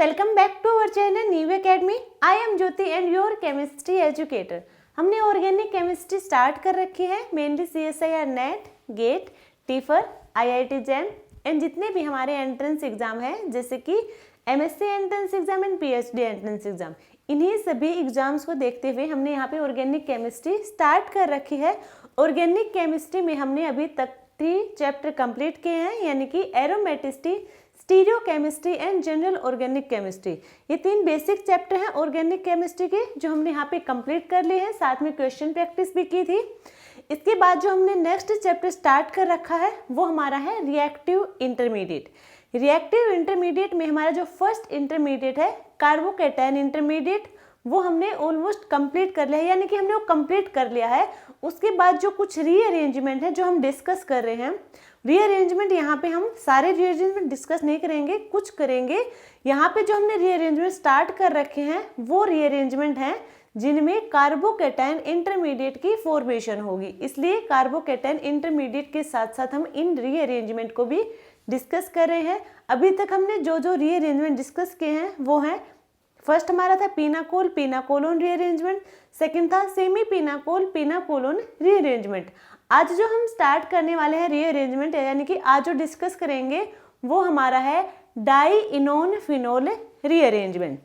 Welcome back to our channel new academy. I am Jyoti and your chemistry educator. हमने organic chemistry start कर रखी है, mainly CSIR NET, GATE, TIFR, IIT JAM and जितने भी हमारे entrance exam हैं जैसे कि MSc entrance exam and PhD entrance exam, इन्हीं सभी एग्जाम्स को देखते हुए हमने यहाँ पे ऑर्गेनिक केमिस्ट्री स्टार्ट कर रखी है। ऑर्गेनिक केमिस्ट्री में हमने अभी तक 3 चैप्टर कंप्लीट किए हैं, यानी कि aromaticity, stereochemistry and general organic chemistry. ये 3 बेसिक चैप्टर हैं ऑर्गेनिक केमिस्ट्री के जो हमने यहाँ पे कंप्लीट कर लिए हैं, साथ में क्वेश्चन प्रैक्टिस भी की थी। इसके बाद जो हमने नेक्स्ट चैप्टर स्टार्ट कर रखा है वो हमारा है रिएक्टिव इंटरमीडिएट। रिएक्टिव इंटरमीडिएट में हमारा जो फर्स्ट इंटरमीडिएट है कार्बोकैटायन इंटरमीडिएट, वो हमने ऑलमोस्ट कंप्लीट कर लिया है, यानी कि हमने वो कंप्लीट कर लिया है। उसके बाद जो कुछ रीअरेंजमेंट है जो हम डिस्कस कर रहे हैं, रीअरेंजमेंट यहाँ पे हम सारे रीअरेंजमेंट डिस्कस नहीं करेंगे, कुछ करेंगे। यहाँ पे जो हमने रीअरेंजमेंट स्टार्ट कर रखे हैं वो रीअरेंजमेंट हैं जिनमें कार्बोकैटायन इंटरमीडिएट की फॉर्मेशन होगी, इसलिए कार्बोकैटायन इंटरमीडिएट के साथ साथ हम इन रीअरेंजमेंट को भी डिस्कस कर रहे हैं। अभी तक हमने जो जो रीअरेंजमेंट डिस्कस किए हैं वो हैं, फर्स्ट हमारा था पिनाकोल पिनाकोलोन रीअरेंजमेंट, सेकंड था सेमी पिनाकोल पिनाकोलोन रीअरेंजमेंट। आज जो हम स्टार्ट करने वाले हैं रीअरेंजमेंट, यानी कि आज जो डिस्कस करेंगे वो हमारा है डाईइनोन फिनोल रीअरेंजमेंट।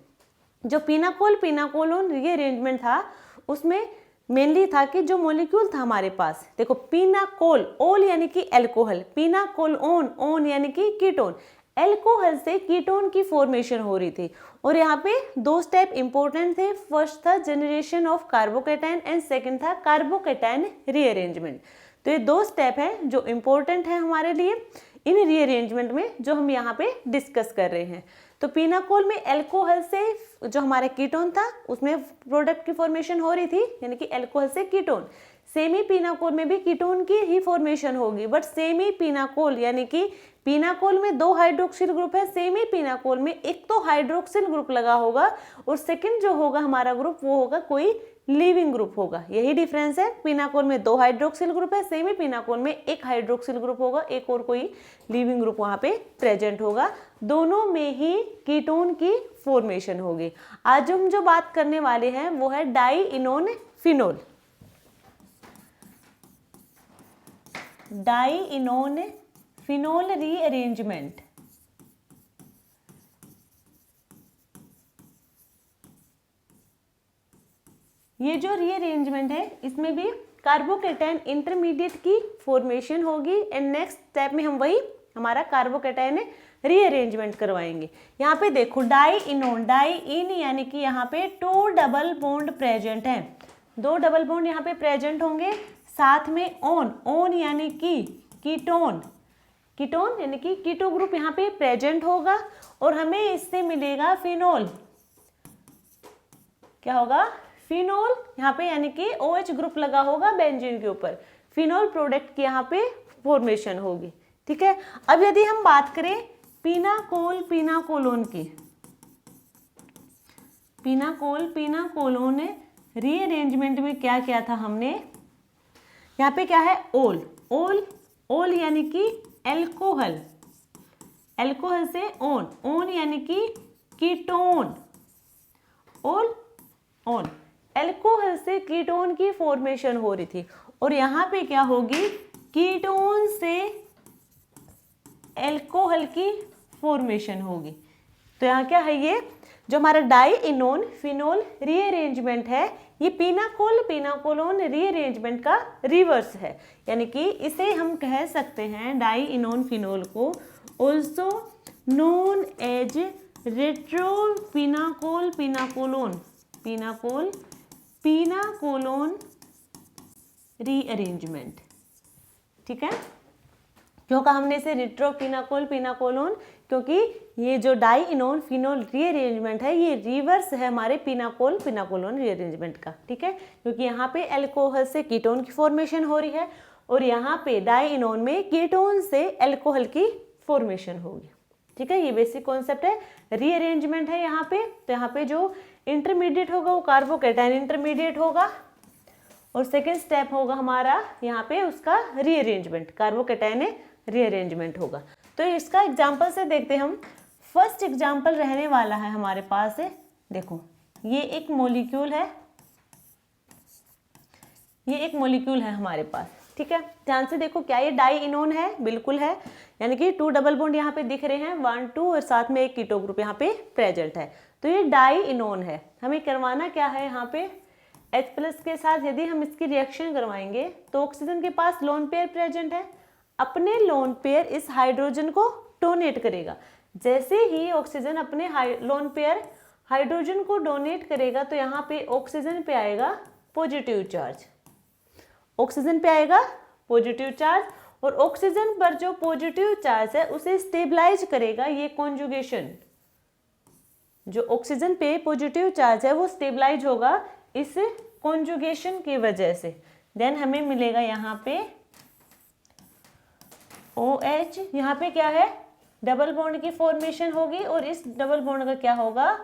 जो पिनाकोल पिनाकोलोन रीअरेंजमेंट था उसमें मेनली था कि जो मॉलिक्यूल था हमारे पास, देखो पिनाकोल, ओल यानी कि एल्कोहल, पिनाकोल ओन, ओन यानी कि कीटोन, एल्कोहल से कीटोन की फॉर्मेशन हो रही थी। और यहाँ पे 2 स्टेप इंपॉर्टेंट थे, फर्स्ट था generation of carbocation and second था कार्बोकैटायन रीअरेंजमेंट। तो ये 2 स्टेप हैं जो इंपॉर्टेंट है हमारे लिए इन रीअरेंजमेंट में जो हम यहाँ पे डिस्कस कर रहे हैं। तो पिनाकोल में एल्कोहल से जो हमारा कीटोन था उसमें प्रोडक्ट की फॉर्मेशन हो रही थी, यानी कि एल्कोहल से कीटोन। सेमी पिनाकोल में भी कीटोन की ही फॉर्मेशन होगी, बट सेमी पिनाकोल यानी कि पिनाकोल में 2 हाइड्रोक्सिल ग्रुप है, सेमी पिनाकोल में एक तो हाइड्रोक्सिल ग्रुप लगा होगा और सेकंड जो होगा हमारा ग्रुप वो होगा कोई लीविंग ग्रुप होगा। यही डिफरेंस है, पिनाकोल में 2 हाइड्रोक्सिल ग्रुप है, सेमी पिनाकोल में एक हाइड्रोक्सिल ग्रुप होगा, एक और कोई लीविंग ग्रुप वहां पे प्रेजेंट होगा। दोनों में ही कीटोन की फॉर्मेशन होगी। आज हम जो बात करने वाले हैं वो है dienone phenol. Dienone phenol rearrangement. ये जो रीअरेंजमेंट है इसमें भी कार्बोकैटायन इंटरमीडिएट की फॉर्मेशन होगी एंड नेक्स्ट स्टेप में हम वही हमारा कार्बोकैटायन रीअरेंजमेंट करवाएंगे। यहाँ पे देखो डाईइनोन, डाईइन यानी कि यहाँ पे 2 डबल बॉन्ड प्रेजेंट हैं, 2 डबल बॉन्ड यहाँ पे प्रेजेंट होंगे, साथ में ओन, ओन यानी कि कीटोन, कीटोन यानी कि कीटो ग्रुप यहाँ पे प्रेजेंट होगा और हमें इससे मिलेगा फिनोल। क्या होगा? फिनोल यहाँ पे, यानी कि OH ग्रुप लगा होगा बेंजीन के ऊपर, फिनोल प्रोडक्ट की यहाँ पे फॉर्मेशन होगी। ठीक है, अब यदि हम बात करें पिनाकोल पिनाकोलोन की, पिनाकोल पिनाकोलोन रीअरेंजमेंट में क्या क्या था हमने, यहाँ पे क्या है ओल, ओल, ओल यानी कि एल्कोहल, एल्कोहल से ओन, ओन यानी कि कीटोन, ओल ओन, एल्कोहल से कीटोन की फॉर्मेशन हो रही थी और यहाँ पे क्या होगी, कीटोन से एल्कोहल की फॉर्मेशन होगी। तो यहाँ क्या है, ये जो हमारा डाईइनोन फिनोल रीअरेंजमेंट है ये पिनाकोल पिनाकोलोन रीअरेंजमेंट का रिवर्स है, यानी कि इसे हम कह सकते हैं डाईइनोन फिनोल को also known as retro pinacol pinacolone, pinacol pinacolone rearrangement. ठीक है, क्यों कहा हमने इसे रेट्रो पिनाकोल पिनाकोलोन, क्योंकि ये जो डाईइनोन फिनोल रीअरेंजमेंट है ये रिवर्स है हमारे पिनाकोल पिनाकोलोन रीअरेंजमेंट का। ठीक है, क्योंकि यहाँ पे एल्कोहल से कीटोन की फॉर्मेशन हो रही है और यहाँ पे डाईइनोन में कीटोन से एल्कोहल की फॉर्मेशन होगी। ठीक है, ये बेसिक कॉन्सेप्ट है, रीअरेंजमेंट है यहाँ पे। तो यहाँ पे जो इंटरमीडिएट होगा वो कार्बोकैटायन इंटरमीडिएट होगा और सेकेंड स्टेप होगा हमारा यहाँ पे उसका रीअरेंजमेंट, कार्बोकैटायन रीअरेंजमेंट होगा। तो इसका एग्जाम्पल से देखते हैं हम। फर्स्ट एग्जाम्पल रहने वाला है हमारे पास है, देखो ये एक मॉलिक्यूल है, ये एक मॉलिक्यूल है हमारे पास, ठीक है। ध्यान से देखो, क्या ये डाई इनोन है? बिल्कुल है, यानी कि 2 डबल बॉन्ड यहाँ पे दिख रहे हैं, 1 2 और साथ में एक कीटो ग्रुप यहाँ पे प्रेजेंट है, तो ये डाई इनोन है। हमें करवाना क्या है यहाँ पे, H+ के साथ यदि हम इसकी रिएक्शन करवाएंगे तो ऑक्सीजन के पास लोन पेयर प्रेजेंट है, अपने लोन पेयर इस हाइड्रोजन को डोनेट करेगा। जैसे ही ऑक्सीजन अपने लोन पेयर हाइड्रोजन को डोनेट करेगा तो यहाँ पे ऑक्सीजन पे आएगा पॉजिटिव चार्ज, ऑक्सीजन पे आएगा पॉजिटिव चार्ज, और ऑक्सीजन पर जो पॉजिटिव चार्ज है उसे स्टेबलाइज करेगा ये कॉन्जुगेशन। जो ऑक्सीजन पे पॉजिटिव चार्ज है वो स्टेबलाइज होगा इस कॉन्जुगेशन की वजह से। देन हमें मिलेगा यहाँ पे OH, यहाँ पे क्या है, डबल बॉन्ड की फॉर्मेशन होगी और इस डबल बॉन्ड का क्या होगा,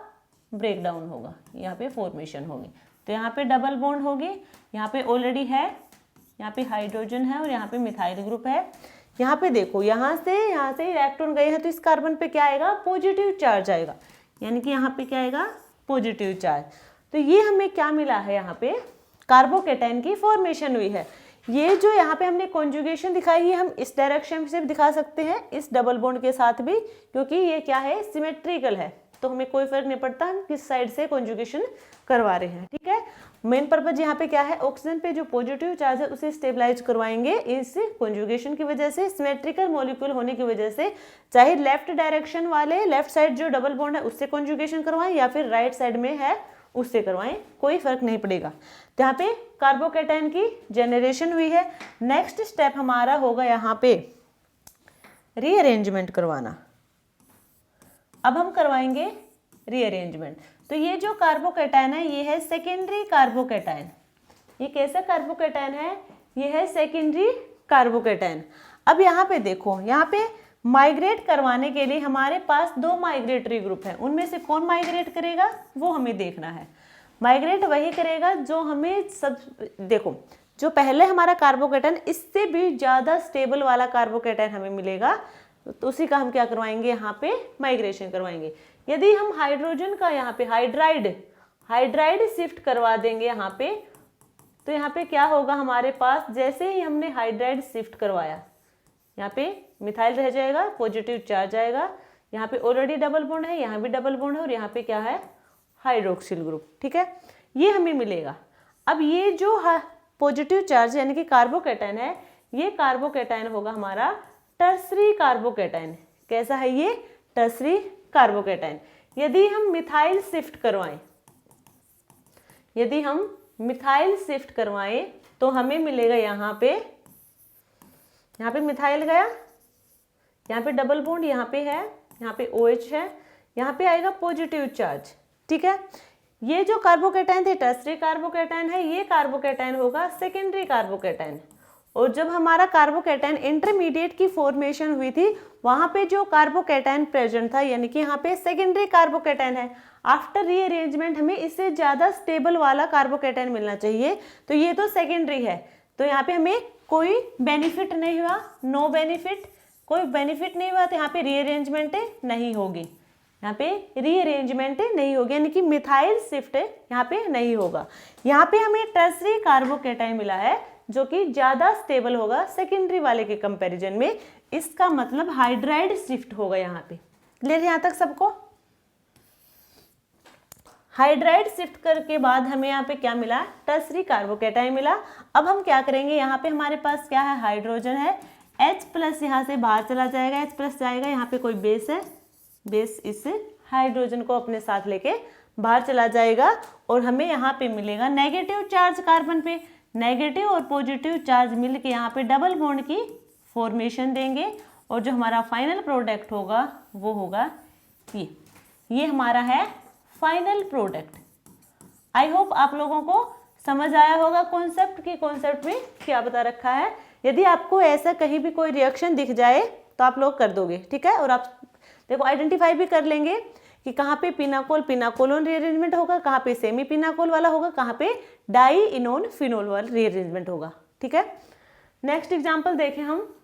ब्रेक डाउन होगा, यहाँ पे फॉर्मेशन होगी। तो यहाँ पे डबल बॉन्ड होगी, यहाँ पे ऑलरेडी है, यहाँ पे हाइड्रोजन है और यहाँ पे मिथाइल ग्रुप है। यहाँ पे देखो, यहाँ से इलेक्ट्रॉन गए हैं तो इस कार्बन पे क्या आएगा, पॉजिटिव चार्ज आएगा, यानी कि यहाँ पे क्या आएगा, पॉजिटिव चार्ज। तो ये हमें क्या मिला है, यहाँ पे कार्बोकेटाइन की फॉर्मेशन हुई है। ये जो यहाँ पे हमने कॉन्जुगेशन दिखाई है, हम इस डायरेक्शन से भी दिखा सकते हैं, इस डबल बॉन्ड के साथ भी, क्योंकि ये क्या है, सिमेट्रिकल है, तो हमें कोई फर्क नहीं पड़ता हम किस साइड से कॉन्जुगेशन करवा रहे हैं, ठीक है। मेन पर्पज यहाँ पे क्या है, ऑक्सीजन पे जो पॉजिटिव चार्ज है उसे स्टेबलाइज करवाएंगे इस कॉन्जुगेशन की वजह से, सिमेट्रिकल मॉलिक्यूल होने की वजह से, चाहे लेफ्ट डायरेक्शन वाले लेफ्ट साइड जो डबल बॉन्ड है उससे कॉन्जुगेशन करवाएं या फिर राइट साइड में है उससे करवाएं, कोई फर्क नहीं पड़ेगा। तो यहाँ पे कार्बोकेटाइन की जनरेशन हुई है। नेक्स्ट स्टेप हमारा होगा यहाँ पे रीअरेंजमेंट करवाना। अब हम करवाएंगे रीअरेंजमेंट। तो ये जो कार्बोकेटाइन है ये है सेकेंडरी कार्बोकेटाइन। ये कैसा कार्बोकेटाइन है, ये है सेकेंडरी कार्बोकेटाइन। अब यहाँ पे देखो, यहाँ पे माइग्रेट करवाने के लिए हमारे पास 2 माइग्रेटरी ग्रुप है, उनमें से कौन माइग्रेट करेगा वो हमें देखना है। माइग्रेट वही करेगा जो हमें सब, देखो जो पहले हमारा कार्बोकेटाइन इससे भी ज़्यादा स्टेबल वाला कार्बोकेटाइन हमें मिलेगा, तो उसी का हम क्या करवाएंगे, यहाँ पे माइग्रेशन करवाएंगे। यदि हम हाइड्रोजन का यहाँ पे हाइड्राइड शिफ्ट करवा देंगे यहाँ पे, तो यहाँ पे क्या होगा हमारे पास, जैसे ही हमने हाइड्राइड शिफ्ट करवाया यहाँ पे मिथाइल रह जाएगा, पॉजिटिव चार्ज आएगा, यहाँ पे ऑलरेडी डबल बॉन्ड है, यहाँ भी डबल बॉन्ड है और यहाँ पे क्या है, हाइड्रोक्सिल ग्रुप, ठीक है, ये हमें मिलेगा। अब ये जो पॉजिटिव चार्ज यानी कि कार्बोकेटाइन है, ये कार्बोकेटाइन होगा हमारा टर्सरी कार्बोकेटाइन। कैसा है ये, टर्सरी कार्बोकेटाइन। यदि हम मिथाइल शिफ्ट करवाएं, तो हमें मिलेगा यहाँ पे मिथाइल गया, यहाँ पे डबल बॉन्ड यहाँ पे है, यहाँ पे OH है, यहाँ पे आएगा पॉजिटिव चार्ज, ठीक है। ये जो कार्बोकेटाइन थे टर्सरी कार्बोकेटाइन है, ये कार्बोकेटाइन होगा सेकेंडरी कार्बोकेटाइन। और जब हमारा कार्बोकेटाइन इंटरमीडिएट की फॉर्मेशन हुई थी, वहां पे जो कार्बोकेटाइन प्रेजेंट था यानी कि यहाँ पे सेकेंडरी कार्बोकेटाइन है। आफ्टर रीअरेंजमेंट हमें इससे ज्यादा स्टेबल वाला कार्बोकेटाइन मिलना चाहिए, तो ये तो सेकेंडरी है, तो यहाँ पे हमें कोई बेनिफिट नहीं हुआ, नो बेनिफिट, कोई बेनिफिट नहीं हुआ, तो यहाँ पे रीअरेंजमेंट नहीं होगी, यहाँ पे रीअरेंजमेंट नहीं होगी, यानी कि मिथाइल शिफ्ट यहाँ पे नहीं होगा। यहाँ पे हमें टर्सरी कार्बोकेटाइन मिला है जो कि ज्यादा स्टेबल होगा सेकेंडरी वाले के कंपैरिजन में, इसका मतलब हाइड्राइड शिफ्ट होगा यहाँ पे। क्लियर यहाँ तक सबको? हाइड्राइड शिफ्ट करके बाद हमें यहाँ पे क्या मिला, टर्सरी कार्बोकेटाइन मिला। अब हम क्या करेंगे, यहाँ पे हमारे पास क्या है, हाइड्रोजन है, H+ यहाँ से बाहर चला जाएगा, H+ जाएगा, यहाँ पे कोई बेस है, बेस इस हाइड्रोजन को अपने साथ लेके बाहर चला जाएगा और हमें यहाँ पे मिलेगा नेगेटिव चार्ज कार्बन पे। नेगेटिव और पॉजिटिव चार्ज मिलके यहाँ पे डबल बॉन्ड की फॉर्मेशन देंगे और जो हमारा फाइनल प्रोडक्ट होगा वो होगा ये हमारा है फाइनल प्रोडक्ट। आई होप आप लोगों को समझ आया होगा कॉन्सेप्ट में क्या बता रखा है। यदि आपको ऐसा कहीं भी कोई रिएक्शन दिख जाए तो आप लोग कर दोगे, ठीक है। और आप देखो आइडेंटिफाई भी कर लेंगे कि कहाँ पे पिनाकोलोन रीअरेंजमेंट होगा, कहाँ पे सेमी पिनाकोल वाला होगा, कहाँ पे डाई इनोन फिनोल वाला रीअरेंजमेंट होगा, ठीक है। नेक्स्ट एग्जांपल देखें हम।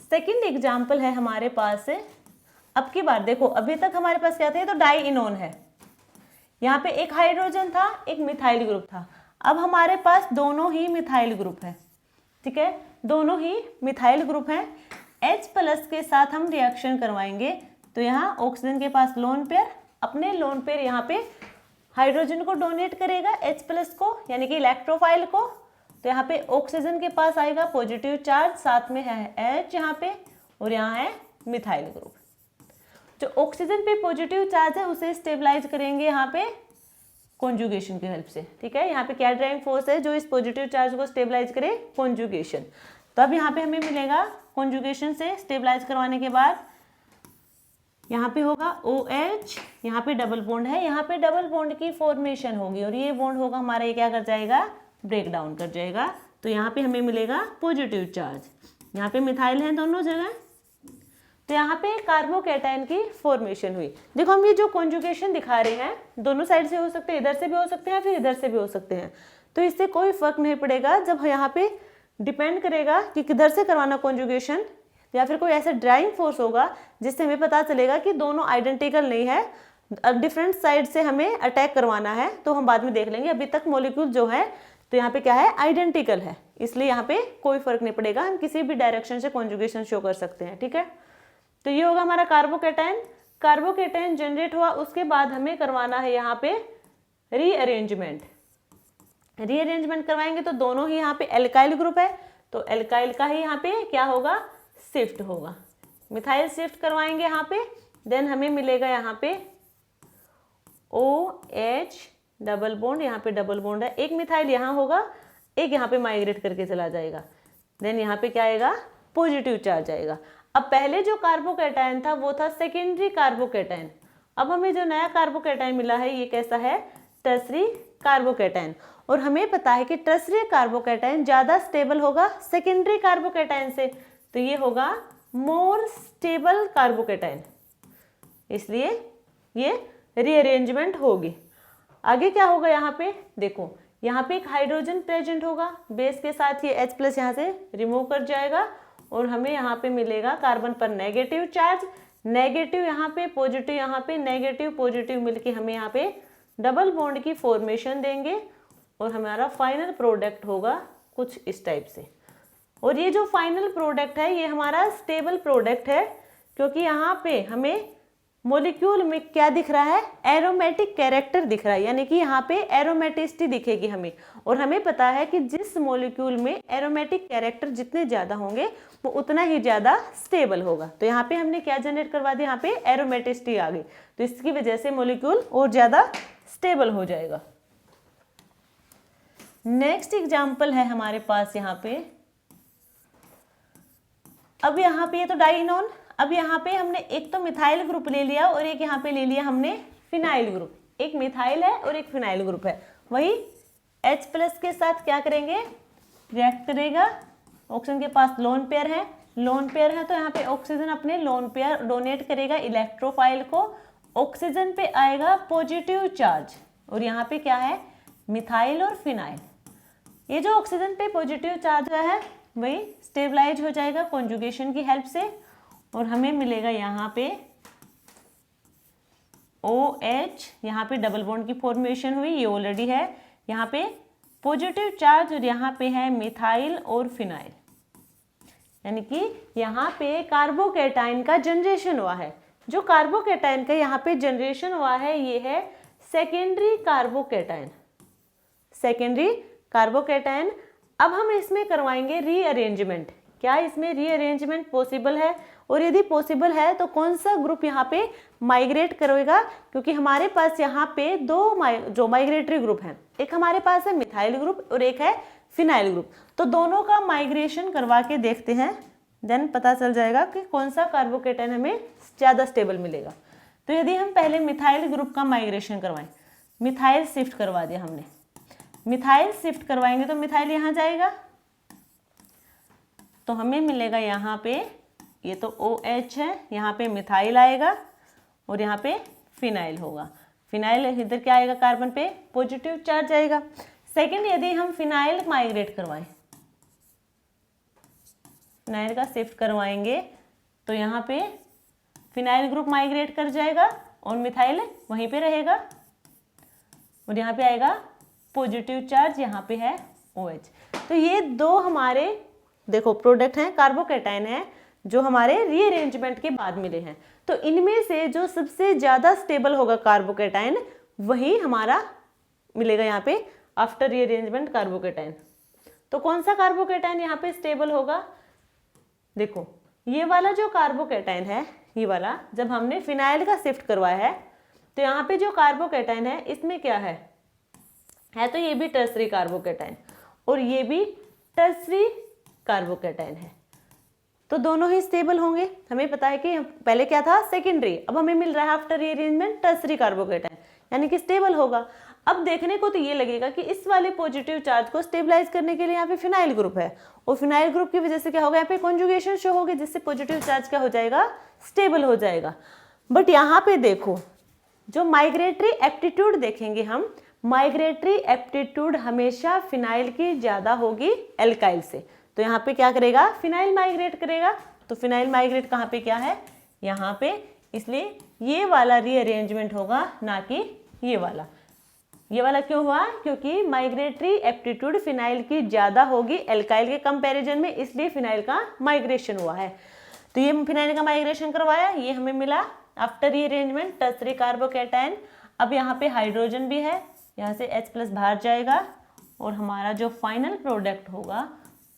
सेकंड एग्जांपल है हमारे पास अब की बार देखो, अभी तक हमारे पास क्या था, ये तो डाइइनोन है, यहाँ पे एक हाइड्रोजन था, एक मिथाइल ग्रुप था। अब हमारे पास दोनों ही मिथाइल ग्रुप है, ठीक है, दोनों ही मिथाइल ग्रुप हैं। H+ के साथ हम रिएक्शन करवाएंगे, तो यहाँ ऑक्सीजन के पास लोन पेयर, अपने लोन पेयर यहाँ पे हाइड्रोजन को डोनेट करेगा H+ को, यानी कि इलेक्ट्रोफाइल को। तो यहाँ पे ऑक्सीजन के पास आएगा पॉजिटिव चार्ज, साथ में है H यहाँ पे, और यहाँ है मिथाइल ग्रुप। जो ऑक्सीजन पे पॉजिटिव चार्ज है उसे स्टेबलाइज करेंगे यहाँ पे कॉन्जुगेशन की हेल्प से, ठीक है। यहाँ पे क्या ड्राइविंग फोर्स है जो इस पॉजिटिव चार्ज को स्टेबलाइज करे, कॉन्जुगेशन। तो अब यहाँ पे हमें मिलेगा कॉन्जुगेशन से स्टेबलाइज करवाने के बाद यहाँ पे होगा OH, यहाँ पे डबल बॉन्ड है, यहाँ पे डबल बॉन्ड की फॉर्मेशन होगी और ये बॉन्ड होगा हमारा, ये क्या कर जाएगा, ब्रेक डाउन कर जाएगा। तो यहाँ पे हमें मिलेगा पॉजिटिव चार्ज, यहाँ पे मिथाइल है दोनों जगह। तो यहाँ पे कार्बोकैटायन की फॉर्मेशन हुई। देखो हम ये जो कॉन्जुगेशन दिखा रहे हैं, दोनों साइड से हो सकते हैं, इधर से भी हो सकते हैं, फिर इधर से भी हो सकते हैं। तो इससे कोई फर्क नहीं पड़ेगा, जब यहाँ पे डिपेंड करेगा कि किधर से करवाना कॉन्जुगेशन, या फिर कोई ऐसा ड्राइविंग फोर्स होगा जिससे हमें पता चलेगा कि दोनों आइडेंटिकल नहीं है, डिफरेंट साइड से हमें अटैक करवाना है, तो हम बाद में देख लेंगे। अभी तक मॉलिक्यूल जो है तो यहाँ पे क्या है, आइडेंटिकल है, इसलिए यहाँ पे कोई फर्क नहीं पड़ेगा, हम किसी भी डायरेक्शन से कॉन्जुगेशन शो कर सकते हैं, ठीक है। तो ये होगा हमारा कार्बोकैटायन। कार्बोकैटायन जनरेट हुआ, उसके बाद हमें करवाना है यहाँ पे रीअरेंजमेंट। रीअरेंजमेंट करवाएंगे तो दोनों ही यहाँ पे एल्काइल ग्रुप है, तो एल्काइल का ही यहाँ पे क्या होगा, शिफ्ट होगा। मिथाइल शिफ्ट करवाएंगे यहाँ पे, देन हमें मिलेगा यहाँ पे OH डबल बॉन्ड, यहाँ पे डबल बॉन्ड है, एक मिथाइल यहाँ होगा, एक यहाँ पे माइग्रेट करके चला जाएगा, देन यहाँ पे क्या आएगा, पॉजिटिव चार्ज आएगा। अब पहले जो कार्बोकैटायन था वो था सेकेंडरी कार्बोकैटायन, अब हमें जो नया कार्बोकैटायन मिला है ये कैसा है, टर्सरी कार्बोकैटायन। और हमें पता है कि टर्सरी कार्बोकैटायन ज़्यादा स्टेबल होगा सेकेंडरी कार्बोकैटायन से, तो ये होगा मोर स्टेबल कार्बोकैटायन, इसलिए ये रीअरेंजमेंट होगी। आगे क्या होगा, यहाँ पे देखो, यहाँ पे एक हाइड्रोजन प्रेजेंट होगा, बेस के साथ ये H+ यहाँ से रिमूव कर जाएगा और हमें यहाँ पे मिलेगा कार्बन पर नेगेटिव चार्ज, नेगेटिव यहाँ पे, पॉजिटिव यहाँ पे, नेगेटिव पॉजिटिव मिलके हमें यहाँ पे डबल बॉन्ड की फॉर्मेशन देंगे और हमारा फाइनल प्रोडक्ट होगा कुछ इस टाइप से। और ये जो फाइनल प्रोडक्ट है ये हमारा स्टेबल प्रोडक्ट है, क्योंकि यहाँ पे हमें मॉलिक्यूल में क्या दिख रहा है, एरोमेटिक कैरेक्टर दिख रहा है, यानी कि यहाँ पे एरोमेटिसिटी दिखेगी हमें। और हमें पता है कि जिस मॉलिक्यूल में एरोमेटिक कैरेक्टर जितने ज़्यादा होंगे वो उतना ही ज़्यादा स्टेबल होगा। तो यहाँ पे हमने क्या जनरेट करवा दिया, यहाँ पे एरोमेटिसिटी आ गई, तो इसकी वजह से मॉलिक्यूल और ज़्यादा स्टेबल हो जाएगा। नेक्स्ट एग्जाम्पल है हमारे पास यहाँ पे, अब यहाँ पे ये तो डाइइनोन, अब यहाँ पे हमने एक तो मिथाइल ग्रुप ले लिया और एक यहाँ पे ले लिया हमने फिनाइल ग्रुप। एक मिथाइल है और एक फिनाइल ग्रुप है, वही H+ के साथ क्या करेंगे, रिएक्ट करेगा। ऑक्सीजन के पास लोन पेयर है, लोन पेयर है तो यहाँ पे ऑक्सीजन अपने लोन पेयर डोनेट करेगा इलेक्ट्रोफाइल को, ऑक्सीजन पे आएगा पॉजिटिव चार्ज और यहाँ पे क्या है, मिथाइल और फिनाइल। ये जो ऑक्सीजन पे पॉजिटिव चार्ज है वही स्टेबलाइज हो जाएगा कॉन्जुगेशन की हेल्प से और हमें मिलेगा यहाँ पे OH, यहाँ पे डबल बॉन्ड की फॉर्मेशन हुई, ये ऑलरेडी है, यहाँ पे पॉजिटिव चार्ज और यहाँ पे है मिथाइल और फिनाइल, यानी कि यहाँ पे कार्बोकैटायन का जनरेशन हुआ है। जो कार्बोकैटायन का यहाँ पे जनरेशन हुआ है ये है सेकेंडरी कार्बोकैटायन, सेकेंडरी कार्बोकैटायन। अब हम इसमें करवाएंगे रीअरेंजमेंट। क्या इसमें रीअरेंजमेंट पॉसिबल है, और यदि पॉसिबल है तो कौन सा ग्रुप यहाँ पे माइग्रेट करेगा, क्योंकि हमारे पास यहाँ पे दो जो माइग्रेटरी ग्रुप हैं, एक हमारे पास है मिथाइल ग्रुप और एक है फिनाइल ग्रुप। तो दोनों का माइग्रेशन करवा के देखते हैं, देन पता चल जाएगा कि कौन सा कार्बोकैटायन हमें ज़्यादा स्टेबल मिलेगा। तो यदि हम पहले मिथाइल ग्रुप का माइग्रेशन करवाएं, मिथाइल शिफ्ट करवा दिया हमने, मिथाइल शिफ्ट करवाएंगे तो मिथाइल यहाँ जाएगा तो हमें मिलेगा यहाँ पे, ये तो OH है, यहाँ पे मिथाइल आएगा और यहाँ पे फिनाइल होगा। फिनाइल इधर क्या आएगा, कार्बन पे पॉजिटिव चार्ज आएगा। सेकंड, यदि हम फिनाइल माइग्रेट करवाएं, फिनाइल का शिफ्ट करवाएंगे तो यहाँ पे फिनाइल ग्रुप माइग्रेट कर जाएगा और मिथाइल वहीं पे रहेगा और यहाँ पे आएगा पॉजिटिव चार्ज, यहाँ पे है OH। तो ये दो हमारे देखो प्रोडक्ट हैं, कार्बोकैटायन है जो हमारे रीअरेंजमेंट के बाद मिले हैं। तो इनमें से जो सबसे ज्यादा स्टेबल होगा कार्बोकैटायन वही हमारा मिलेगा यहाँ पे आफ्टर रीअरेंजमेंट कार्बोकैटायन। तो कौन सा कार्बोकैटायन यहाँ पे स्टेबल होगा? देखो ये वाला जो कार्बोकैटायन है, ये वाला जब हमने फिनाइल का शिफ्ट करवाया है तो यहाँ पे जो कार्बोकैटायन है इसमें क्या है तो ये भी टर्सरी कार्बोकैटायन और ये भी टर्सरी कार्बोकैटायन है। तो दोनों ही स्टेबल होंगे। हमें पता है कि पहले क्या था सेकेंडरी, अब हमें मिल रहा है आफ्टर रीअरेंजमेंट टर्सरी कार्बोकैटायन, यानी कि स्टेबल होगा। अब देखने को तो ये लगेगा कि इस वाले पॉजिटिव चार्ज को स्टेबलाइज करने के लिए यहाँ पे फिनाइल ग्रुप है और फिनाइल ग्रुप की वजह से क्या होगा, यहाँ पे कॉन्जुगेशन शो होगी जिससे पॉजिटिव चार्ज क्या हो जाएगा, स्टेबल हो जाएगा। बट यहाँ पे देखो जो माइग्रेटरी एप्टीट्यूड देखेंगे हम, माइग्रेटरी एप्टीट्यूड हमेशा फिनाइल की ज्यादा होगी एल्काइल से। तो यहाँ पे क्या करेगा, फिनाइल माइग्रेट करेगा। तो फिनाइल माइग्रेट कहाँ पे क्या है, यहाँ पे, इसलिए ये वाला रीअरेंजमेंट होगा ना कि ये वाला। ये वाला क्यों हुआ, क्योंकि माइग्रेटरी एप्टीट्यूड फिनाइल की ज्यादा होगी एल्काइल के कंपैरिजन में, इसलिए फिनाइल का माइग्रेशन हुआ है। तो ये फिनाइल का माइग्रेशन करवाया, ये हमें मिला आफ्टर रीअरेंजमेंट टर्सरी कार्बोकैटायन। अब यहाँ पे हाइड्रोजन भी है, यहाँ से H+ बाहर जाएगा और हमारा जो फाइनल प्रोडक्ट होगा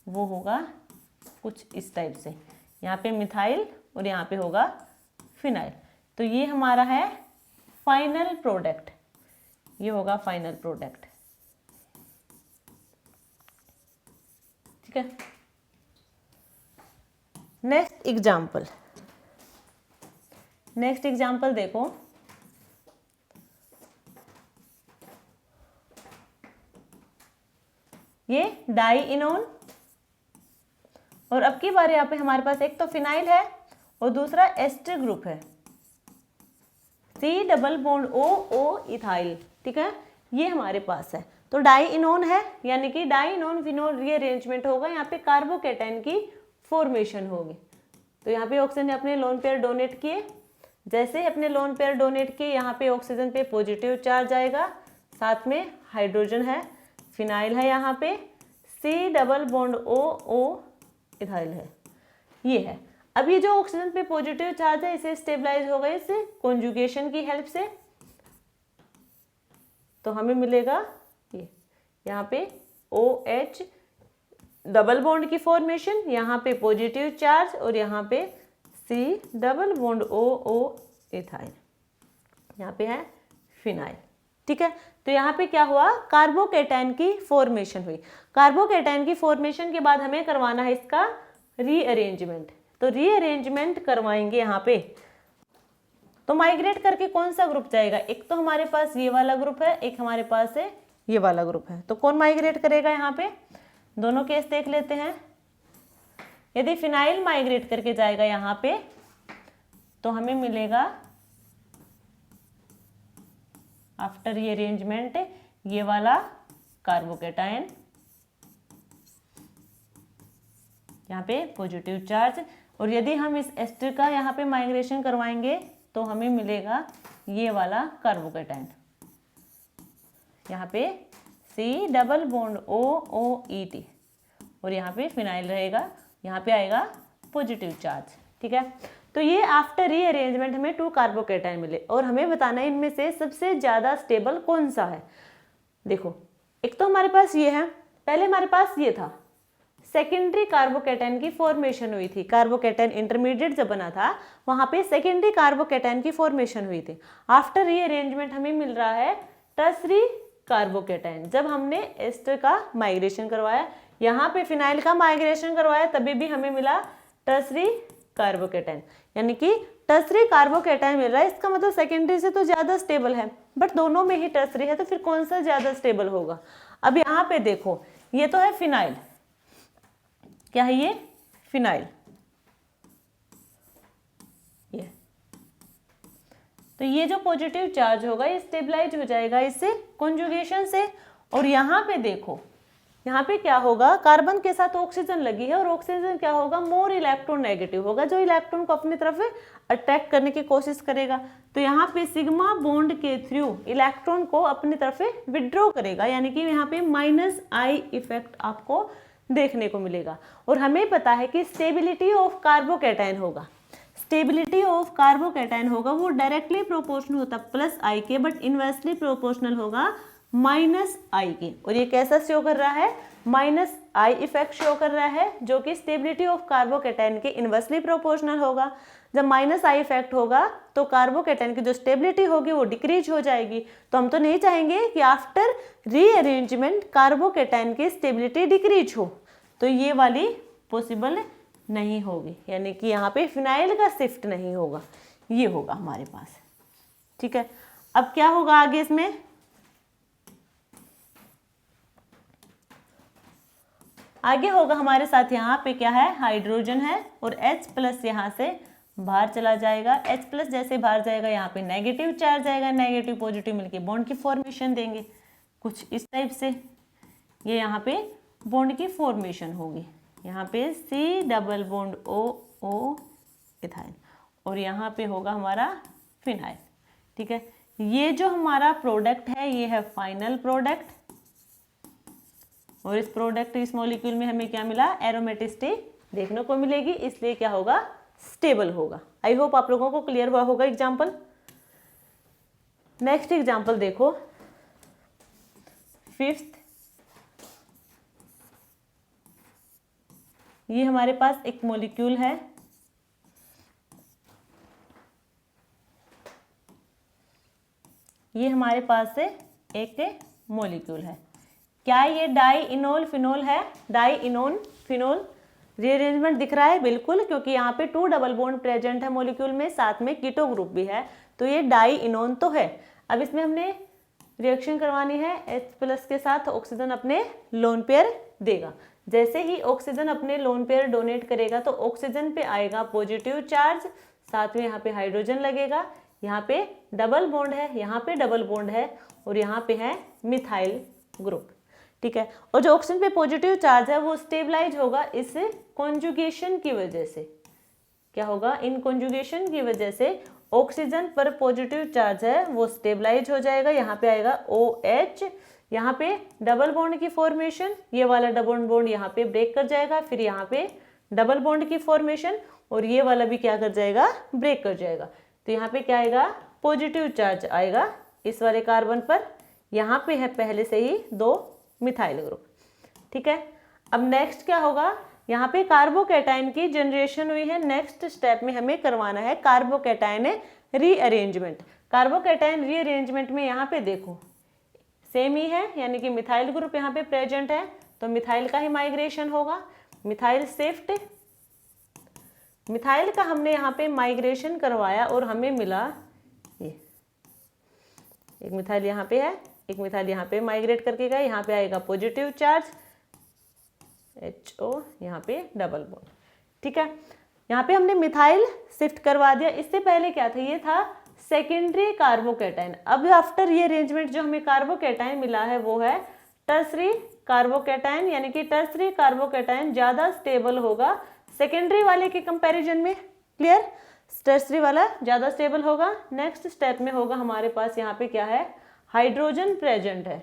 वो होगा कुछ इस टाइप से, यहाँ पे मिथाइल और यहाँ पे होगा फिनाइल। तो ये हमारा है फाइनल प्रोडक्ट, ये होगा फाइनल प्रोडक्ट। ठीक है, नेक्स्ट एग्जाम्पल देखो। ये डाईइनोन और अब की बार यहाँ पे हमारे पास एक तो फिनाइल है और दूसरा एस्टर ग्रुप है, C+O इथाइल। ठीक है, ये हमारे पास है। तो डाईइनोन है, यानी कि डाईइनोन फिनोल रीअरेंजमेंट होगा, यहाँ पे कार्बोकैटायन की फॉर्मेशन होगी। तो यहाँ पे ऑक्सीजन ने अपने लोन पेयर डोनेट किए, जैसे अपने लोन पेयर डोनेट किए यहाँ पे ऑक्सीजन पे पॉजिटिव चार्ज आएगा, साथ में हाइड्रोजन है, फिनाइल है, यहाँ पे C+O इथाइल है, ये है। अब ये जो ऑक्सीजन पे पॉजिटिव चार्ज है इसे स्टेबलाइज होगा इस कॉन्जुगेशन की हेल्प से। तो हमें मिलेगा ये यहाँ पे OH डबल बॉन्ड की फॉर्मेशन, यहाँ पे पॉजिटिव चार्ज और यहाँ पे C+O इथाइल, यहाँ पे है फिनाइल। ठीक है, तो यहाँ पे क्या हुआ, कार्बोकैटायन की फॉर्मेशन हुई। कार्बोकैटायन की फॉर्मेशन के बाद हमें करवाना है इसका रीअरेंजमेंट। तो रीअरेंजमेंट करवाएंगे यहाँ पे, तो माइग्रेट करके कौन सा ग्रुप जाएगा, एक तो हमारे पास ये वाला ग्रुप है, एक हमारे पास है ये वाला ग्रुप है। तो कौन माइग्रेट करेगा, यहाँ पे दोनों केस देख लेते हैं। यदि फिनाइल माइग्रेट करके जाएगा यहाँ पे तो हमें मिलेगा आफ्टर रीअरेंजमेंट ये वाला कार्बोकैटायन, यहाँ पे पॉजिटिव चार्ज, और यदि हम इस एस्टर का यहाँ पे माइग्रेशन करवाएंगे तो हमें मिलेगा ये वाला कार्बोकैटायन, यहाँ पे C+O और यहाँ पे फिनाइल रहेगा, यहाँ पे आएगा पॉजिटिव चार्ज। ठीक है, तो ये आफ्टर रीअरेंजमेंट हमें 2 कार्बोकैटायन मिले और हमें बताना है इनमें से सबसे ज्यादा स्टेबल कौन सा है। देखो एक तो हमारे पास ये है, पहले हमारे पास ये था, सेकेंडरी कार्बोकैटायन की फॉर्मेशन हुई थी, कार्बोकैटायन इंटरमीडिएट जब बना था वहां पे सेकेंडरी कार्बोकैटायन की फॉर्मेशन हुई थी। आफ्टर रीअरेंजमेंट हमें मिल रहा है टर्सरी कार्बोकैटायन। जब हमने एस्टर का माइग्रेशन करवाया, यहाँ पे फिनाइल का माइग्रेशन करवाया, तभी भी हमें मिला टर्सरी कार्बोकैटायन, यानी कि टर्सरी कार्बोकैटायन मिल रहा है। इसका मतलब सेकेंडरी से तो ज्यादा स्टेबल है, बट दोनों में ही टर्सरी है, तो फिर कौन सा ज्यादा स्टेबल होगा। अब यहाँ पे देखो ये तो है फिनाइल, क्या है ये, फिनाइल, ये तो ये जो पॉजिटिव चार्ज होगा ये स्टेबलाइज हो जाएगा इससे कॉन्जुगेशन से। और यहाँ पे देखो यहाँ पे क्या होगा, कार्बन के साथ ऑक्सीजन लगी है और ऑक्सीजन क्या होगा, मोर इलेक्ट्रॉन नेगेटिव होगा, जो इलेक्ट्रॉन को अपनी तरफ अट्रैक्ट करने की कोशिश करेगा। तो यहाँ पे सिग्मा बॉन्ड के थ्रू इलेक्ट्रॉन को अपनी तरफ विड्रॉ करेगा, यानी कि यहाँ पे -I इफेक्ट आपको देखने को मिलेगा। और हमें पता है कि स्टेबिलिटी ऑफ कार्बोकैटायन होगा, स्टेबिलिटी ऑफ कार्बोकैटायन होगा वो डायरेक्टली प्रोपोर्शनल होता +I के, बट इनवर्सली प्रोपोर्शनल होगा -I के। और ये कैसा शो कर रहा है, -I इफेक्ट शो कर रहा है, जो कि स्टेबिलिटी ऑफ कार्बोकैटायन के इनवर्सली प्रोपोर्शनल होगा। जब -I इफेक्ट होगा तो कार्बोकैटायन की जो स्टेबिलिटी होगी वो डिक्रीज हो जाएगी। तो हम तो नहीं चाहेंगे कि आफ्टर रीअरेंजमेंट कार्बोकैटायन की स्टेबिलिटी डिक्रीज हो, तो ये वाली पॉसिबल नहीं होगी, यानी कि यहाँ पे फिनाइल का शिफ्ट नहीं होगा, ये होगा हमारे पास। ठीक है, अब क्या होगा आगे इसमें, आगे होगा हमारे साथ यहाँ पे क्या है, हाइड्रोजन है और H+ यहाँ से बाहर चला जाएगा। H+ जैसे बाहर जाएगा यहाँ पे नेगेटिव चार्ज आएगा, नेगेटिव पॉजिटिव मिलके बॉन्ड की फॉर्मेशन देंगे कुछ इस टाइप से। ये यहाँ पे बॉन्ड की फॉर्मेशन होगी, यहाँ पे C double bond O ethyl, और यहाँ पे होगा हमारा फिनाइल। ठीक है, ये जो हमारा प्रोडक्ट है ये है फाइनल प्रोडक्ट, और इस प्रोडक्ट इस मॉलिक्यूल में हमें क्या मिला, एरोमेटिसिटी देखने को मिलेगी, इसलिए क्या होगा, स्टेबल होगा। आई होप आप लोगों को क्लियर हुआ होगा एग्जाम्पल। नेक्स्ट एग्जाम्पल देखो, 5th, ये हमारे पास एक मॉलिक्यूल है, ये हमारे पास से एक मॉलिक्यूल है। क्या ये डाइइनोल फिनोल है, डाइइनोल फिनोल रीअरेंजमेंट दिख रहा है, बिल्कुल, क्योंकि यहाँ पे 2 डबल बॉन्ड प्रेजेंट है मॉलिक्यूल में, साथ में कीटो ग्रुप भी है, तो ये डाइइनोन तो है। अब इसमें हमने रिएक्शन करवानी है, H+ के साथ ऑक्सीजन अपने लोन पेयर देगा। जैसे ही ऑक्सीजन अपने लोन पेयर डोनेट करेगा तो ऑक्सीजन पे आएगा पॉजिटिव चार्ज, साथ में यहाँ पे हाइड्रोजन लगेगा, यहाँ पे डबल बॉन्ड है, यहाँ पे डबल बॉन्ड है, और यहाँ पे है मिथाइल ग्रुप। ठीक है, और जो ऑक्सीजन पे पॉजिटिव चार्ज है वो स्टेबलाइज होगा इस कॉन्जुगेशन की वजह से। क्या होगा, इन कॉन्जुगेशन की वजह से ऑक्सीजन पर पॉजिटिव चार्ज है वो स्टेबलाइज हो जाएगा, यहाँ पे आएगा OH, यहाँ पे डबल बॉन्ड की फॉर्मेशन, ये वाला डबल बॉन्ड यहाँ पे ब्रेक कर जाएगा, फिर यहाँ पे डबल बॉन्ड की फॉर्मेशन, और ये वाला भी क्या कर जाएगा, ब्रेक कर जाएगा। तो यहाँ पे क्या आएगा, पॉजिटिव चार्ज आएगा इस वाले कार्बन पर, यहाँ पे है पहले से ही 2 मिथाइल ग्रुप। ठीक है, अब नेक्स्ट क्या होगा, यहाँ पे कार्बोकैटायन की जनरेशन हुई है, नेक्स्ट स्टेप में हमें करवाना है कार्बोकैटायन रीअरेंजमेंट। कार्बोकैटायन रीअरेंजमेंट में यहाँ पे देखो सेम ही है, यानी कि मिथाइल ग्रुप यहाँ पे प्रेजेंट है, तो मिथाइल का ही माइग्रेशन होगा, मिथाइल शिफ्ट, मिथाइल का हमने यहाँ पे माइग्रेशन करवाया और हमें मिला ये, एक मिथाइल यहाँ पे है, एक मिथाइल यहाँ पे माइग्रेट करके गया, यहाँ पे आएगा पॉजिटिव चार्ज HO, यहाँ पे डबल बॉन्ड। ठीक है, यहाँ पे हमने मिथाइल शिफ्ट करवा दिया। इससे पहले क्या था, ये था सेकेंडरी कार्बोकैटायन। अब आफ्टर ये अरेंजमेंट जो हमें कार्बोकैटायन मिला है वो है टर्सरी कार्बोकैटायन, यानी कि टर्सरी कार्बोकैटायन ज्यादा स्टेबल होगा सेकेंडरी वाले के कंपैरिजन में। क्लियर, टर्सरी वाला ज्यादा स्टेबल होगा। नेक्स्ट स्टेप में होगा हमारे पास यहाँ पे क्या है, हाइड्रोजन प्रेजेंट है,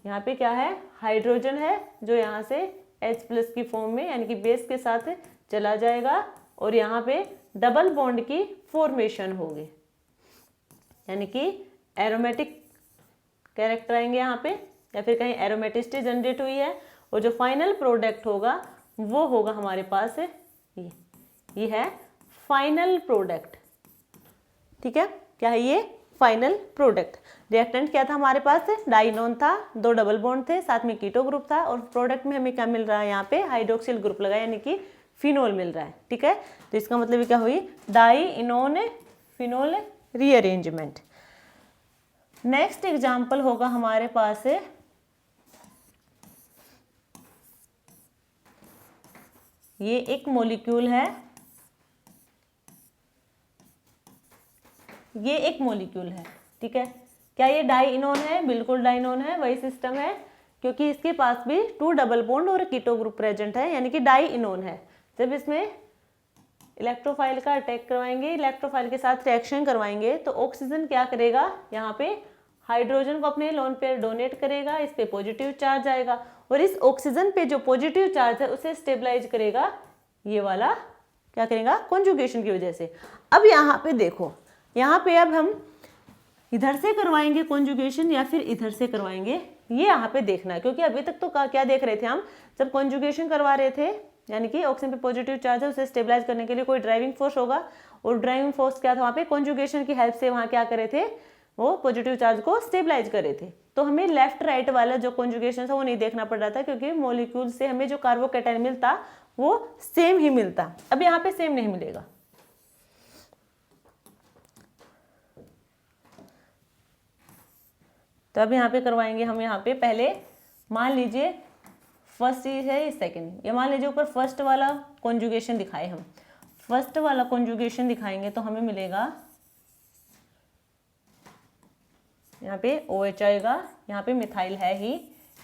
यहाँ पे क्या है, हाइड्रोजन है, जो यहाँ से H+ की फॉर्म में यानी कि बेस के साथ चला जाएगा, और यहाँ पे डबल बॉन्ड की फॉर्मेशन होगी, यानी कि एरोमेटिक कैरेक्टर आएंगे यहाँ पे, या फिर कहीं एरोमेटिसिटी जनरेट हुई है, और जो फाइनल प्रोडक्ट होगा वो होगा हमारे पास ये है फाइनल प्रोडक्ट। ठीक है, क्या है ये, फाइनल प्रोडक्ट। रिएक्टेंट क्या था हमारे पास, डाइनोन था, 2 डबल बॉन्ड थे, साथ में कीटो ग्रुप था, और प्रोडक्ट में हमें क्या मिल रहा है, यहाँ पे हाइड्रोक्सिल ग्रुप लगा, यानी कि फिनोल मिल रहा है। ठीक है, तो इसका मतलब क्या हुई, डाइइनोन फिनोल रीअरेंजमेंट। नेक्स्ट एग्जाम्पल होगा हमारे पास ये एक मॉलिक्यूल है, ये एक मॉलिक्यूल है। ठीक है, क्या ये डाइइनोन है, बिल्कुल डाइइनोन है, वही सिस्टम है। क्योंकि इसके पास भी 2 डबल बॉन्ड और कीटो ग्रुप प्रेजेंट है, यानी कि डाई इनोन है। जब इसमें इलेक्ट्रोफाइल का अटैक करवाएंगे, इलेक्ट्रोफाइल के साथ रिएक्शन करवाएंगे, तो ऑक्सीजन क्या करेगा, यहाँ पे हाइड्रोजन को अपने लोन पेयर डोनेट करेगा, इस पे पॉजिटिव चार्ज आएगा और इस ऑक्सीजन पे जो पॉजिटिव चार्ज है उसे स्टेबलाइज करेगा ये वाला, क्या करेगा, कॉन्जुगेशन की वजह से। अब यहाँ पे देखो, यहाँ पे अब हम इधर से करवाएंगे कॉन्जुगेशन या फिर इधर से करवाएंगे, ये यहाँ पे देखना है, क्योंकि अभी तक तो क्या देख रहे थे हम, जब कॉन्जुगेशन करवा रहे थे यानी कि ऑक्सीजन पे पॉजिटिव चार्ज है उसे स्टेबलाइज करने के लिए कोई ड्राइविंग फोर्स होगा, और ड्राइविंग फोर्स क्या था वहाँ पे, कॉन्जुगेशन की हेल्प से वहाँ क्या करे थे, वो पॉजिटिव चार्ज को स्टेबलाइज करे थे। तो हमें लेफ्ट राइट वाला जो कॉन्जुगेशन था वो नहीं देखना पड़ रहा था, क्योंकि मॉलिक्यूल से हमें जो कार्बोकैटायन मिलता वो सेम ही मिलता। अब यहाँ पे सेम नहीं मिलेगा, तो अब यहाँ पे करवाएंगे हम। यहाँ पे पहले मान लीजिए फर्स्ट चीज है, सेकंड, ये मान लीजिए ऊपर फर्स्ट वाला कॉन्जुगेशन दिखाए हम, फर्स्ट वाला कॉन्जुगेशन दिखाएंगे तो हमें मिलेगा यहाँ पे OH आएगा, यहाँ पे मिथाइल है ही,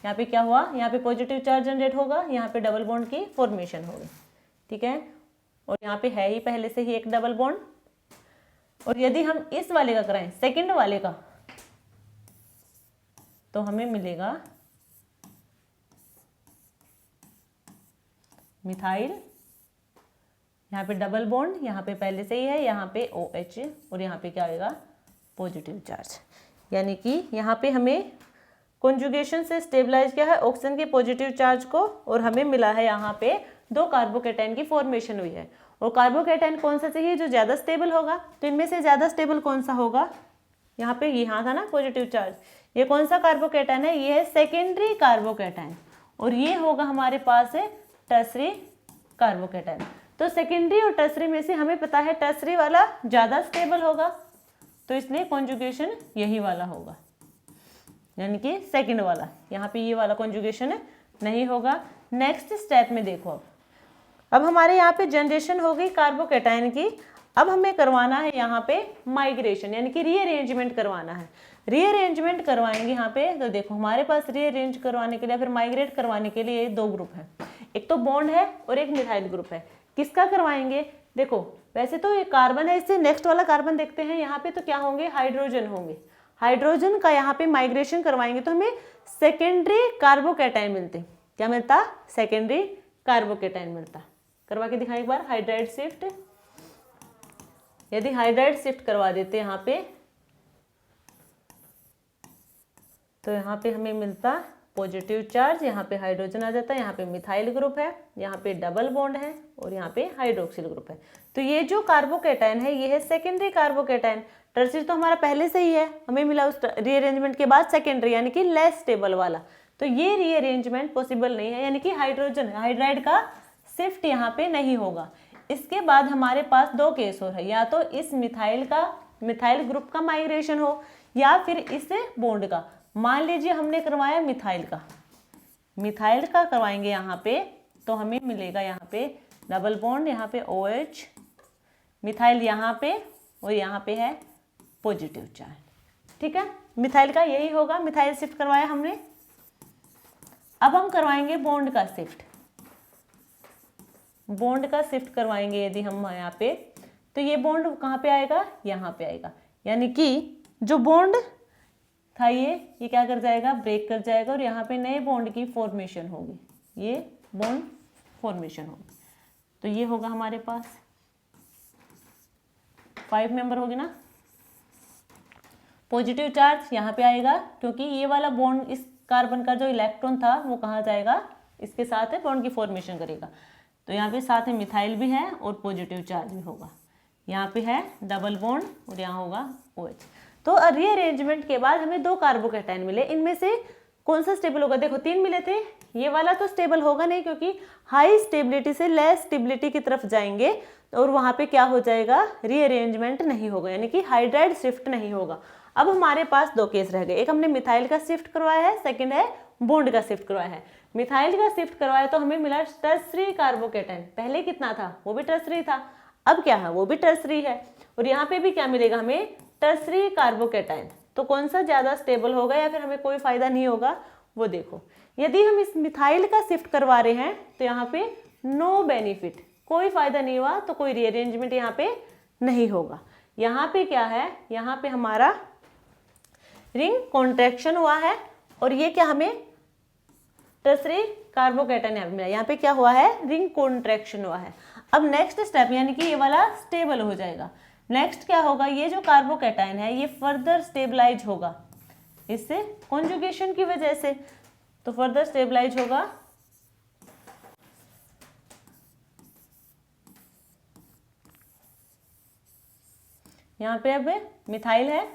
यहाँ पे क्या हुआ, यहाँ पे पॉजिटिव चार्ज जनरेट होगा, यहाँ पे डबल बॉन्ड की फॉर्मेशन होगी, ठीक है, और यहाँ पे है ही पहले से ही एक डबल बॉन्ड। और यदि हम इस वाले का कराएं, सेकंड वाले का, तो हमें मिलेगा मिथाइल, यहाँ पे डबल बॉन्ड, यहाँ पे पहले से ही है, यहाँ पे OH और यहाँ पे क्या आएगा, पॉजिटिव चार्ज। यानी कि यहाँ पे हमें कॉन्जुगेशन से स्टेबलाइज किया है ऑक्सीजन के पॉजिटिव चार्ज को, और हमें मिला है यहाँ पे 2 कार्बोकैटायन की फॉर्मेशन हुई है। और कार्बोकैटायन कौन सा चाहिए, जो ज़्यादा स्टेबल होगा, तो इनमें से ज़्यादा स्टेबल कौन सा होगा, यहाँ पे यहाँ था ना पॉजिटिव चार्ज, ये कौन सा कार्बोकैटायन है, ये है सेकेंडरी कार्बोकैटायन, और ये होगा हमारे पास है टर्सरी कार्बोकैटायन। तो सेकेंडरी और टर्सरी में से हमें पता है टर्सरी वाला ज़्यादा स्टेबल होगा, तो इसलिए कॉन्जुगेशन यही वाला होगा, यानी कि सेकंड वाला। यहाँ पे ये वाला कॉन्जुगेशन नहीं होगा। नेक्स्ट स्टेप में देखो, अब हमारे यहाँ पे जनरेशन हो गई कार्बोकैटायन की, अब हमें करवाना है यहाँ पे माइग्रेशन, यानी कि रीअरेंजमेंट करवाना है। रीअरेंजमेंट करवाएंगे यहाँ पे, तो देखो हमारे पास रीअरेंज करवाने के लिए, फिर माइग्रेट करवाने के लिए 2 ग्रुप है, एक तो बॉन्ड है और एक मिथाइल ग्रुप है। किसका करवाएंगे, देखो वैसे तो ये कार्बन है, इससे नेक्स्ट वाला कार्बन देखते हैं, यहाँ पे तो क्या होंगे, हाइड्रोजन होंगे। हाइड्रोजन का यहाँ पे माइग्रेशन करवाएंगे तो हमें सेकेंडरी कार्बोकैटायन मिलते, क्या मिलता, सेकेंडरी कार्बोकैटायन मिलता। करवा के दिखाएं एक बार, हाइड्राइड शिफ्ट, यदि हाइड्राइड शिफ्ट करवा देते यहाँ पे, तो यहाँ पे हमें मिलता पॉजिटिव चार्ज, यहाँ पे हाइड्रोजन आ जाता है, यहाँ पे मिथाइल ग्रुप है, यहाँ पे डबल बॉन्ड है और यहाँ पे हाइड्रोक्सिल ग्रुप है। तो ये जो कार्बोकैटायन है ये है सेकेंडरी कार्बोकैटायन। टर्सरी तो हमारा पहले से ही है, हमें मिला उस रीअरेंजमेंट के बाद सेकेंडरी, यानी कि लेस स्टेबल वाला। तो ये रीअरेंजमेंट पॉसिबल नहीं है, यानी कि हाइड्रोजन हाइड्राइड का शिफ्ट यहाँ पे नहीं होगा। इसके बाद हमारे पास 2 केस और है, या तो इस मिथाइल ग्रुप का माइग्रेशन हो या फिर इस बॉन्ड का। मान लीजिए हमने करवाया मिथाइल का करवाएंगे यहाँ पे, तो हमें मिलेगा यहाँ पे डबल बॉन्ड, यहाँ पे OH, मिथाइल यहाँ पे और यहाँ पे है पॉजिटिव चार्ज, ठीक है। मिथाइल का यही होगा, मिथाइल शिफ्ट करवाया हमने। अब हम करवाएंगे बॉन्ड का शिफ्ट, बॉन्ड का शिफ्ट करवाएंगे यदि हम यहाँ पे, तो ये बॉन्ड कहाँ पे आएगा, यहाँ पे आएगा, यानी कि जो बॉन्ड था ये क्या कर जाएगा, ब्रेक कर जाएगा और यहाँ पे नए बॉन्ड की फॉर्मेशन होगी, ये बॉन्ड फॉर्मेशन होगी। तो ये होगा हमारे पास 5 मेंबर होगी ना। पॉजिटिव चार्ज यहाँ पे आएगा, क्योंकि ये वाला बॉन्ड इस कार्बन का जो इलेक्ट्रॉन था वो कहाँ जाएगा, इसके साथ है बॉन्ड की फॉर्मेशन करेगा। तो यहाँ पे साथ में मिथाइल भी है और पॉजिटिव चार्ज भी होगा, यहाँ पे है डबल बॉन्ड और यहाँ होगा OH। तो रीअरेंजमेंट के बाद हमें 2 कार्बोकैटायन मिले, इनमें से कौन सा स्टेबल होगा, देखो 3 मिले थे, ये वाला तो स्टेबल होगा नहीं, क्योंकि हाई स्टेबिलिटी से लेस स्टेबिलिटी की तरफ जाएंगे और वहाँ पे क्या हो जाएगा, रीअरेंजमेंट नहीं होगा, यानी कि हाइड्राइड शिफ्ट नहीं होगा। अब हमारे पास 2 केस रह गए, एक हमने मिथाइल का शिफ्ट करवाया है, सेकेंड है बॉन्ड का शिफ्ट करवाया है। मिथाइल का शिफ्ट करवाया तो हमें मिला टर्सरी कार्बोकैटायन, पहले कितना था, वो भी टर्सरी था, अब क्या है, वो भी टर्सरी है, और यहाँ पे भी क्या मिलेगा हमें, टर्सरी कार्बोकैटायन। तो कौन सा ज़्यादा स्टेबल होगा या फिर हमें कोई फायदा नहीं होगा, वो देखो यदि हम इस मिथाइल का शिफ्ट करवा रहे हैं तो यहाँ पे नो बेनिफिट, कोई फायदा नहीं हुआ, तो कोई रीअरेंजमेंट यहाँ पे नहीं होगा। यहाँ पे क्या है, यहाँ पे हमारा रिंग कॉन्ट्रैक्शन हुआ है और ये क्या हमें टर्सरी कार्बोकैटायन यहाँ पे क्या हुआ है, रिंग कॉन्ट्रैक्शन हुआ है। अब नेक्स्ट स्टेप यानी कि ये वाला स्टेबल हो जाएगा। नेक्स्ट क्या होगा, ये जो कार्बोकैटायन है ये फर्दर स्टेबलाइज होगा इससे कॉन्जुगेशन की वजह से, तो फर्दर स्टेबलाइज होगा। यहाँ पे अब मिथाइल है,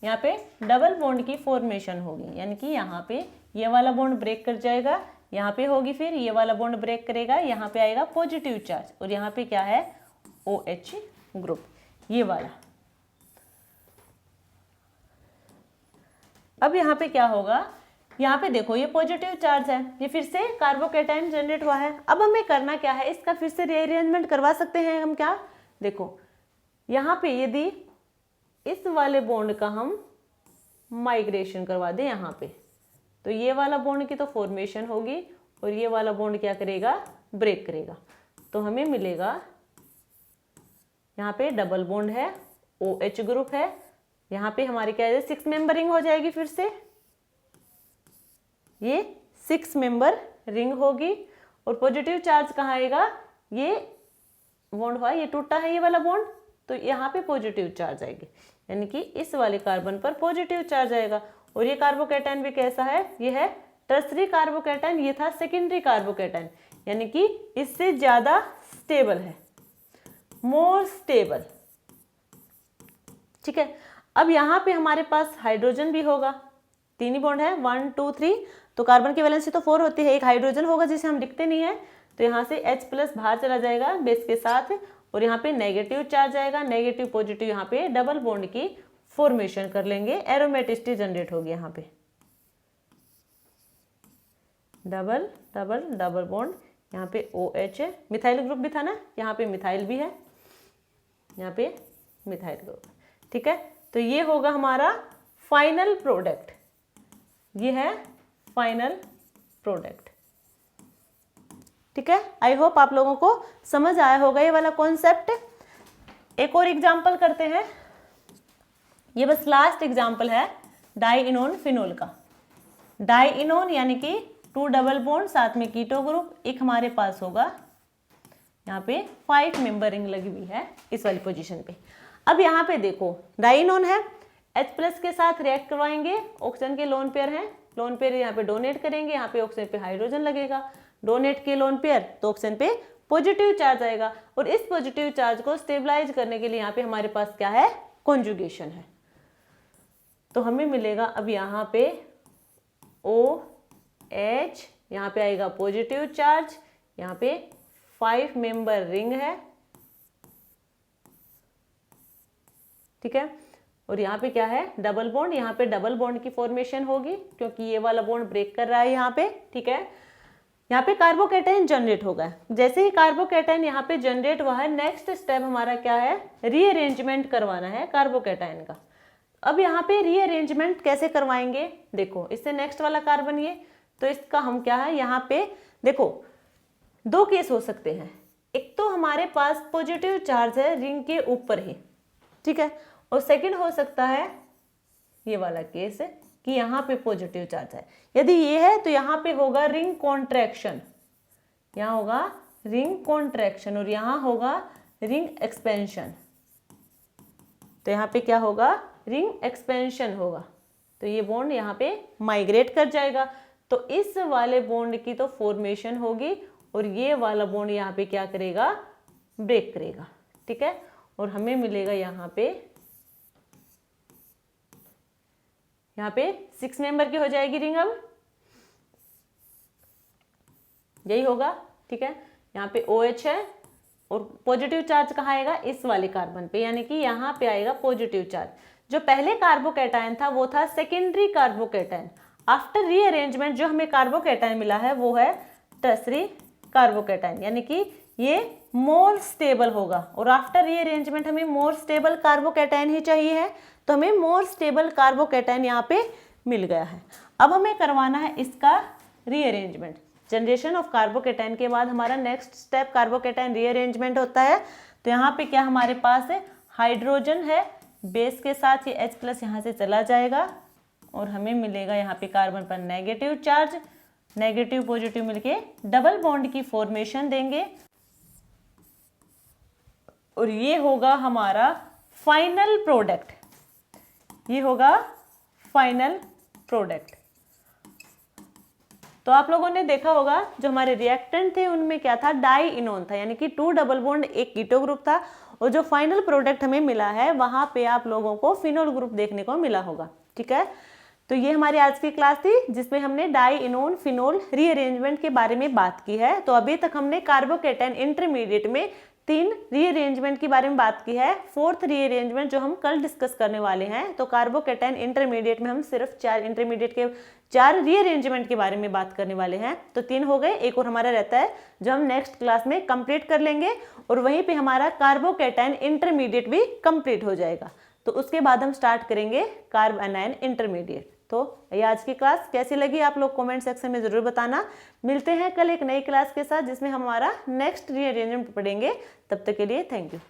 यहाँ पे डबल बॉन्ड की फॉर्मेशन होगी, यानी कि यहाँ पे ये वाला बॉन्ड ब्रेक कर जाएगा, यहाँ पे होगी, फिर ये वाला बॉन्ड ब्रेक करेगा, यहाँ पे आएगा पॉजिटिव चार्ज और यहाँ पे क्या है OH ग्रुप, ये वाला। अब यहाँ पे क्या होगा, यहाँ पे देखो ये पॉजिटिव चार्ज है, ये फिर से कार्बोकैटायन जनरेट हुआ है। अब हमें करना क्या है, इसका फिर से रीअरेंजमेंट करवा सकते हैं हम क्या, देखो यहाँ पे यदि इस वाले बॉन्ड का हम माइग्रेशन करवा दें यहाँ पे, तो ये वाला बॉन्ड की तो फॉर्मेशन होगी और ये वाला बॉन्ड क्या करेगा, ब्रेक करेगा। तो हमें मिलेगा यहाँ पे डबल बॉन्ड है, OH ग्रुप है, यहाँ पे हमारी क्या है 6 मेंबर रिंग हो जाएगी, फिर से ये 6 मेंबर रिंग होगी और पॉजिटिव चार्ज कहाँ आएगा, ये बॉन्ड हुआ, ये टूटा है ये वाला बॉन्ड, तो यहाँ पे पॉजिटिव चार्ज आएगी, यानी कि इस वाले कार्बन पर पॉजिटिव चार्ज आएगा। और ये कार्बोकैटायन भी कैसा है, ये है टर्सरी कार्बोकैटायन, ये था सेकेंडरी कार्बोकैटायन, यानी कि इससे ज्यादा स्टेबल है, मोर स्टेबल। ठीक है, अब यहाँ पे हमारे पास हाइड्रोजन भी होगा, 3 ही बॉन्ड है, 1 2 3, तो कार्बन की वैलेंसी तो 4 होती है, एक हाइड्रोजन होगा जिसे हम लिखते नहीं है, तो यहाँ से H+ बाहर चला जाएगा बेस के साथ और यहाँ पे नेगेटिव चार्ज आएगा, नेगेटिव पॉजिटिव यहाँ पे डबल बॉन्ड की फॉर्मेशन कर लेंगे, एरोमेटिसिटी जनरेट होगी यहाँ पे, डबल डबल डबल बॉन्ड, यहाँ पे OH है, मिथाइल ग्रुप भी था ना, यहाँ पे मिथाइल भी है, यहाँ पे मिथाइल ग्रुप। ठीक है, तो ये होगा हमारा फाइनल प्रोडक्ट, ये है फाइनल प्रोडक्ट। ठीक है, आई होप आप लोगों को समझ आया होगा ये वाला कॉन्सेप्ट। एक और एग्जाम्पल करते हैं, ये बस लास्ट एग्जाम्पल है डाइइनोन फिनोल का। डाइइनोन यानी कि 2 डबल बॉन्ड साथ में कीटो ग्रुप, एक हमारे पास होगा यहाँ पे 5 मेंबर रिंग लगी हुई है इस वाली पोजीशन पे। अब यहाँ पे देखो डाइइनोन है, H+ के साथ रिएक्ट करवाएंगे, ऑक्सीजन के लोन पेयर हैं, लोन पेयर यहाँ पे डोनेट करेंगे, यहाँ पे ऑक्सीजन पे हाइड्रोजन लगेगा, डोनेट के लोन पेयर तो ऑक्सीजन पे पॉजिटिव चार्ज आएगा और इस पॉजिटिव चार्ज को स्टेबलाइज करने के लिए यहाँ पे हमारे पास क्या है, कॉन्जुगेशन है। तो हमें मिलेगा अब यहाँ पे OH, यहाँ पे आएगा पॉजिटिव चार्ज, यहाँ पे 5 मेंबर रिंग है। ठीक है, और यहाँ पे क्या है, डबल बॉन्ड, यहाँ पे डबल बॉन्ड की फॉर्मेशन होगी क्योंकि ये वाला बॉन्ड ब्रेक कर रहा है यहाँ पे। ठीक है, यहाँ पे कार्बोकैटायन जनरेट होगा, जैसे ही कार्बोकैटायन यहाँ पे जनरेट हुआ है, नेक्स्ट स्टेप हमारा क्या है, रीअरेंजमेंट करवाना है कार्बोकैटायन का। अब यहाँ पे रीअरेंजमेंट कैसे करवाएंगे, देखो इससे नेक्स्ट वाला कार्बन ये, तो इसका हम क्या है, यहाँ पे देखो 2 केस हो सकते हैं, एक तो हमारे पास पॉजिटिव चार्ज है रिंग के ऊपर ही, ठीक है, और सेकंड हो सकता है ये वाला केस है कि यहाँ पे पॉजिटिव चार्ज है। यदि ये है तो यहाँ पे होगा रिंग कॉन्ट्रैक्शन, यहाँ होगा रिंग कॉन्ट्रैक्शन और यहाँ होगा रिंग एक्सपेंशन। तो यहाँ पे क्या होगा, रिंग एक्सपेंशन होगा, तो ये बॉन्ड यहाँ पे माइग्रेट कर जाएगा, तो इस वाले बॉन्ड की तो फॉर्मेशन होगी और ये वाला बॉन्ड यहाँ पे क्या करेगा, ब्रेक करेगा। ठीक है, और हमें मिलेगा यहाँ पे 6 मेंबर की हो जाएगी रिंग, अब यही होगा। ठीक है, यहाँ पे OH है और पॉजिटिव चार्ज कहाँ आएगा, इस वाले कार्बन पे, यानी कि यहाँ पे आएगा पॉजिटिव चार्ज। जो पहले कार्बोकैटायन था वो था सेकेंडरी कार्बोकैटायन, आफ्टर रीअरेंजमेंट जो हमें कार्बोकैटायन मिला है वो है टर्सरी कार्बोकैटायन, यानी कि ये मोर स्टेबल होगा और आफ्टर रीअरेंजमेंट हमें मोर स्टेबल कार्बोकैटायन ही चाहिए है, तो हमें मोर स्टेबल कार्बोकैटायन यहाँ पे मिल गया है। अब हमें करवाना है इसका रीअरेंजमेंट। जनरेशन ऑफ कार्बोकेटाइन के बाद हमारा नेक्स्ट स्टेप कार्बोकेटाइन रीअरेंजमेंट होता है। तो यहाँ पे क्या हमारे पास है, हाइड्रोजन है, बेस के साथ ये H+ यहाँ से चला जाएगा और हमें मिलेगा यहाँ पे कार्बन पर नेगेटिव चार्ज, नेगेटिव पॉजिटिव मिलके डबल बॉन्ड की फॉर्मेशन देंगे और ये होगा हमारा फाइनल प्रोडक्ट, ये होगा फाइनल प्रोडक्ट। तो आप लोगों ने देखा होगा जो हमारे रिएक्टेंट थे उनमें क्या था, डाई इनोन था, यानी कि 2 डबल बॉन्ड एक कीटो ग्रुप था और जो फाइनल प्रोडक्ट हमें मिला है वहां पे आप लोगों को फिनोल ग्रुप देखने को मिला होगा। ठीक है, तो ये हमारी आज की क्लास थी जिसमें हमने डाई इनोन फिनोल रीअरेंजमेंट के बारे में बात की है। तो अभी तक हमने कार्बोकेटाइन इंटरमीडिएट में 3 रीअरेंजमेंट के बारे में बात की है। 4th रीअरेंजमेंट जो हम कल डिस्कस करने वाले हैं। तो कार्बोकेटाइन इंटरमीडिएट में हम सिर्फ 4 इंटरमीडिएट के 4 रीअरेंजमेंट के बारे में बात करने वाले हैं। तो 3 हो गए, एक और हमारा रहता है जो हम नेक्स्ट क्लास में कंप्लीट कर लेंगे और वहीं पे हमारा कार्बोकेटाइन इंटरमीडिएट भी कंप्लीट हो जाएगा। तो उसके बाद हम स्टार्ट करेंगे कार्ब एनायन इंटरमीडिएट। तो ये आज की क्लास कैसी लगी आप लोग कमेंट सेक्शन में जरूर बताना। मिलते हैं कल एक नई क्लास के साथ जिसमें हमारा नेक्स्ट रीअरेंजमेंट पढ़ेंगे। तब तक के लिए थैंक यू।